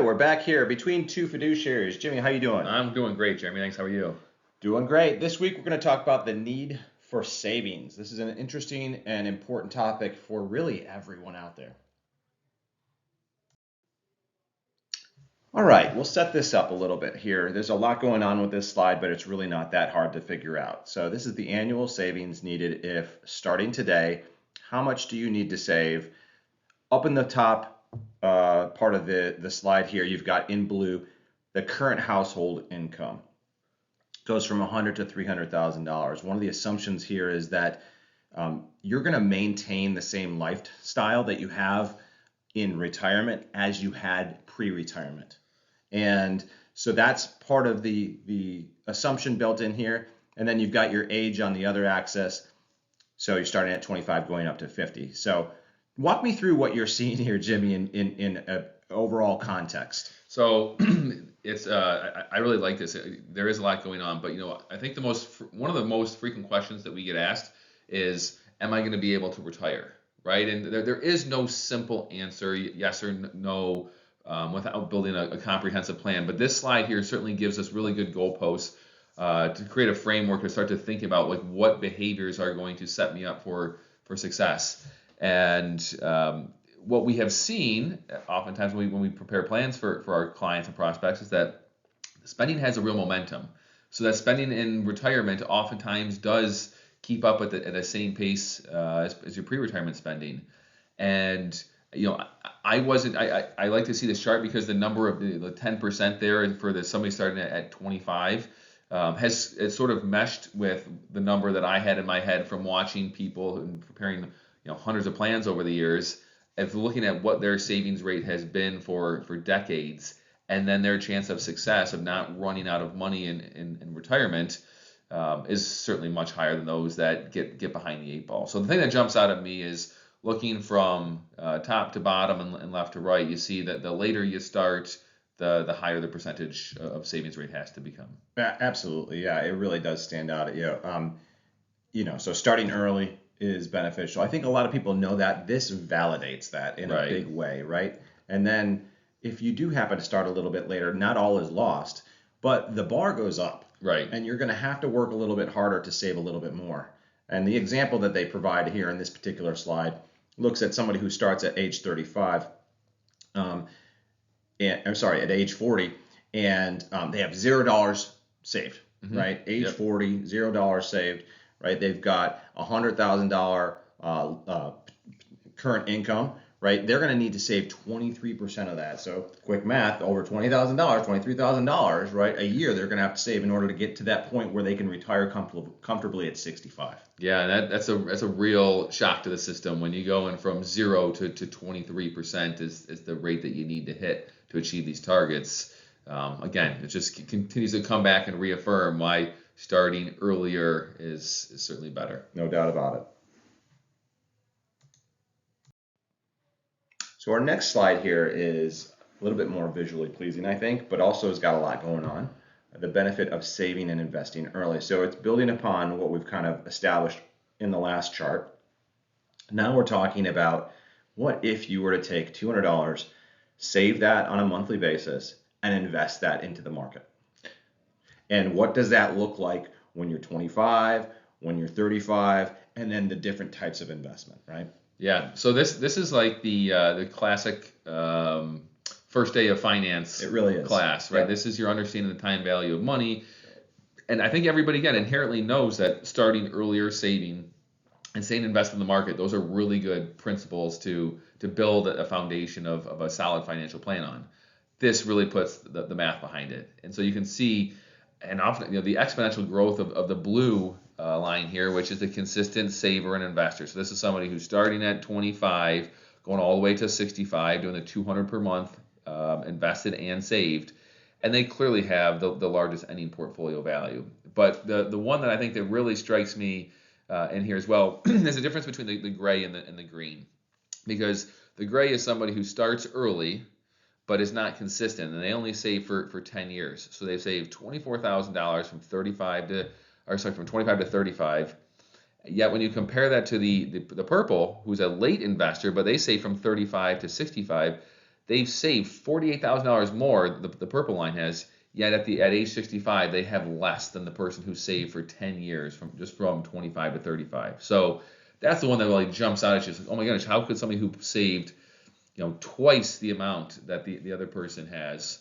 right, we're back here between two fiduciaries. Jimmy, how you doing? I'm doing great, Jeremy. Thanks. How are you? Doing great. This week we're going to talk about the need for savings. This is an interesting and important topic for really everyone out there. All right, we'll set this up a little bit here. There's a lot going on with this slide, but it's really not that hard to figure out. So this is the annual savings needed if starting today. How much do you need to save? Up in the top part of the slide here, you've got in blue the current household income. Goes from $100,000 to $300,000. One of the assumptions here is that you're going to maintain the same lifestyle that you have in retirement as you had pre-retirement. And so that's part of the assumption built in here. And then you've got your age on the other axis. So you're starting at 25 going up to 50. So walk me through what you're seeing here, Jimmy, in an overall context. So it's I really like this. There is a lot going on, but I think one of the most frequent questions that we get asked is, am I going to be able to retire? Right? And there is no simple answer, yes or no, without building a comprehensive plan. But this slide here certainly gives us really good goalposts to create a framework to start to think about like what behaviors are going to set me up for success. And what we have seen oftentimes when we prepare plans for our clients and prospects is that spending has a real momentum. So that spending in retirement oftentimes does keep up at the same pace as your pre-retirement spending. And I like to see this chart because the number of the 10% there for somebody starting at 25 it's sort of meshed with the number that I had in my head from watching people and preparing hundreds of plans over the years, of looking at what their savings rate has been for decades, and then their chance of success of not running out of money in retirement is certainly much higher than those that get behind the eight ball. So the thing that jumps out at me is looking from top to bottom and left to right, you see that the later you start, the higher the percentage of savings rate has to become. Absolutely, yeah, it really does stand out at you. So starting early is beneficial. I think a lot of people know that. This validates that in a big way, right? And then if you do happen to start a little bit later, not all is lost, but the bar goes up. Right. And you're going to have to work a little bit harder to save a little bit more. And the example that they provide here in this particular slide looks at somebody who starts at age 35, at age 40, and they have $0 saved, right? Age 40, $0 saved. Right, they've got $100,000 current income. Right, they're going to need to save 23% of that. So, quick math: over $20,000, $23,000, right, a year they're going to have to save in order to get to that point where they can retire comfortably at 65. Yeah, that's a real shock to the system when you go in from 0 to 23% is the rate that you need to hit to achieve these targets. Again, it just continues to come back and reaffirm why starting earlier is certainly better. No doubt about it. So our next slide here is a little bit more visually pleasing, I think, but also has got a lot going on. The benefit of saving and investing early. So it's building upon what we've kind of established in the last chart. Now we're talking about what if you were to take $200, save that on a monthly basis, and invest that into the market. And what does that look like when you're 25, when you're 35, and then the different types of investment, right? Yeah. So this is like the classic first day of finance class, right? Yeah. This is your understanding the time value of money. And I think everybody, again, inherently knows that starting earlier, saving, and staying invested in the market, those are really good principles to build a foundation of a solid financial plan on. This really puts the math behind it. And so you can see, and often the exponential growth of the blue line here, which is the consistent saver and investor. So this is somebody who's starting at 25, going all the way to 65, doing the 200 per month invested and saved, and they clearly have the largest ending portfolio value. But the one that I think that really strikes me in here as well is the difference between the gray and the green, because the gray is somebody who starts early but is not consistent, and they only save for 10 years. So they've saved $24,000 from 25 to 35. Yet when you compare that to the purple, who's a late investor, but they save from 35 to 65, they've saved $48,000 more. The purple line has. Yet at age 65, they have less than the person who saved for 10 years from 25 to 35. So that's the one that really jumps out at you. It's like, oh my gosh, how could somebody who saved twice the amount that the other person has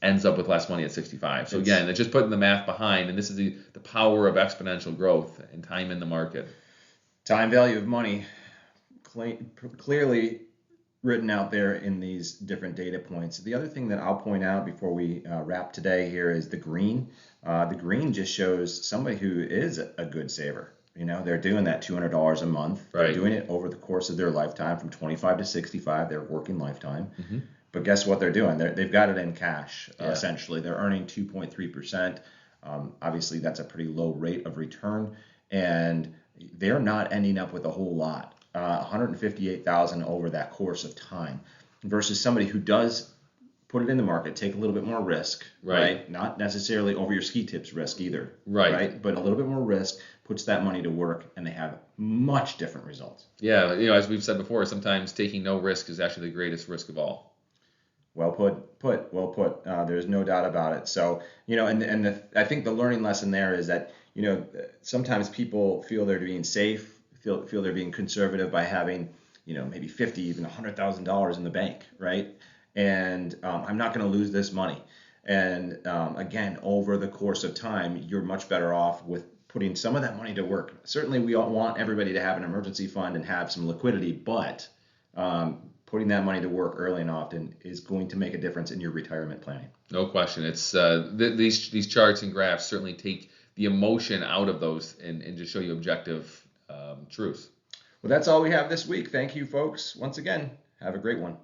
ends up with less money at 65? So again, it's just putting the math behind, and this is the power of exponential growth and time in the market. Time value of money, clearly written out there in these different data points. The other thing that I'll point out before we wrap today here is the green. The green just shows somebody who is a good saver. They're doing that $200 a month. They're Right. doing it over the course of their lifetime from 25 to 65, their working lifetime. Mm-hmm. But guess what they're doing? They've got it in cash, Yeah. essentially. They're earning 2.3%. Obviously, that's a pretty low rate of return. And they're not ending up with a whole lot. 158,000 over that course of time, versus somebody who does put it in the market, take a little bit more risk, right? Not necessarily over your ski tips risk either, right? But a little bit more risk, puts that money to work, and they have much different results. Yeah, as we've said before, sometimes taking no risk is actually the greatest risk of all. Well put. There's no doubt about it. So, I think the learning lesson there is that, sometimes people feel they're being safe, feel they're being conservative by having, maybe 50, even $100,000 in the bank, right? And I'm not going to lose this money. And again, over the course of time, you're much better off with putting some of that money to work. Certainly, we all want everybody to have an emergency fund and have some liquidity, but putting that money to work early and often is going to make a difference in your retirement planning. No question. It's these charts and graphs certainly take the emotion out of those and just show you objective truth. Well, that's all we have this week. Thank you, folks. Once again, have a great one.